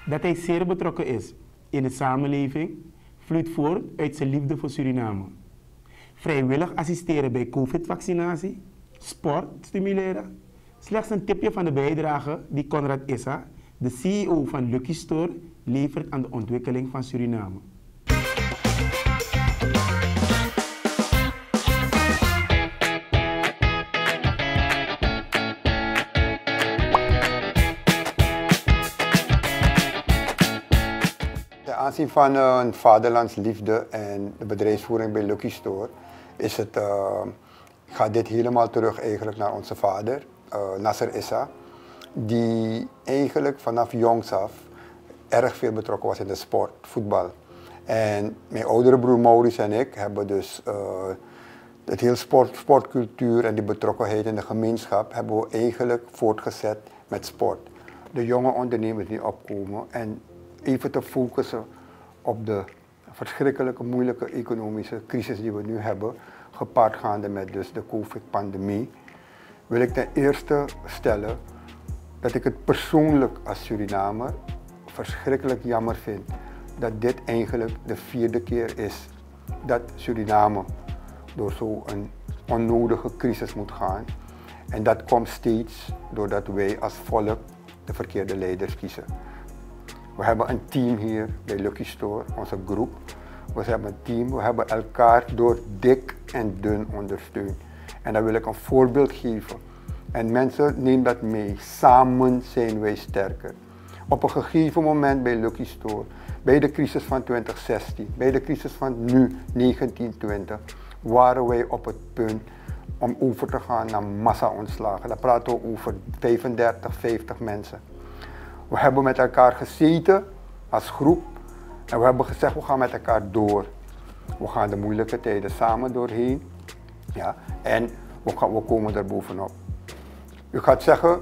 Dat hij zeer betrokken is in de samenleving vloeit voort uit zijn liefde voor Suriname. Vrijwillig assisteren bij COVID-vaccinatie, sport stimuleren. Slechts een tipje van de bijdrage die Conrad Issa, de CEO van Lucky Store, levert aan de ontwikkeling van Suriname. Ten aanzien van een vaderlandsliefde en de bedrijfsvoering bij Lucky Store gaat dit helemaal terug eigenlijk naar onze vader, Nasser Issa, die eigenlijk vanaf jongs af erg veel betrokken was in de sport, voetbal. En mijn oudere broer Maurice en ik hebben dus het hele sportcultuur en die betrokkenheid in de gemeenschap hebben we eigenlijk voortgezet met sport. De jonge ondernemers die opkomen en even te focussen op de verschrikkelijke, moeilijke economische crisis die we nu hebben, gepaard gaande met dus de COVID-pandemie, wil ik ten eerste stellen dat ik het persoonlijk als Surinamer verschrikkelijk jammer vind dat dit eigenlijk de 4e keer is dat Suriname door zo'n onnodige crisis moet gaan. En dat komt steeds doordat wij als volk de verkeerde leiders kiezen. We hebben een team hier bij Lucky Store, onze groep. We hebben een team, we hebben elkaar door dik en dun ondersteund. En daar wil ik een voorbeeld geven. En mensen, neem dat mee. Samen zijn wij sterker. Op een gegeven moment bij Lucky Store, bij de crisis van 2016, bij de crisis van nu, 1920, waren wij op het punt om over te gaan naar massa-ontslagen. Daar praten we over 35, 50 mensen. We hebben met elkaar gezeten als groep en we hebben gezegd we gaan met elkaar door. We gaan de moeilijke tijden samen doorheen, ja, en we komen er bovenop. U gaat zeggen,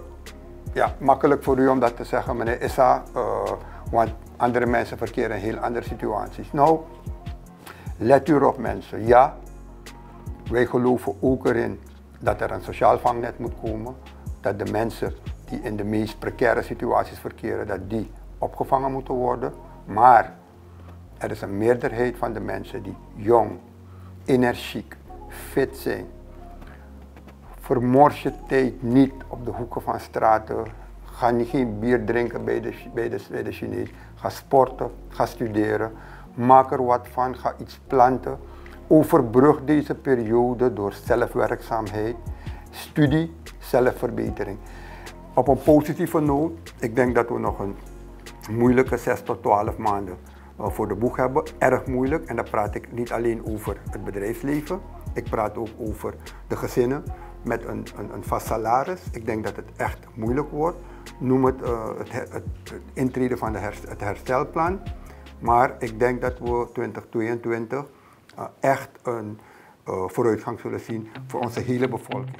ja, makkelijk voor u om dat te zeggen, meneer Issa, want andere mensen verkeren in heel andere situaties. Nou, let u erop mensen, ja, wij geloven ook erin dat er een sociaal vangnet moet komen, dat de mensen die in de meest precaire situaties verkeren, dat die opgevangen moeten worden. Maar er is een meerderheid van de mensen die jong, energiek, fit zijn. Vermors je tijd niet op de hoeken van straten. Ga niet geen bier drinken bij de Chinees. Ga sporten, ga studeren. Maak er wat van, ga iets planten. Overbrug deze periode door zelfwerkzaamheid, studie, zelfverbetering. Op een positieve noot, ik denk dat we nog een moeilijke 6 tot 12 maanden voor de boeg hebben. Erg moeilijk, en dan praat ik niet alleen over het bedrijfsleven. Ik praat ook over de gezinnen met een vast salaris. Ik denk dat het echt moeilijk wordt. Noem het het intreden van het herstelplan. Maar ik denk dat we 2022 echt een vooruitgang zullen zien voor onze hele bevolking.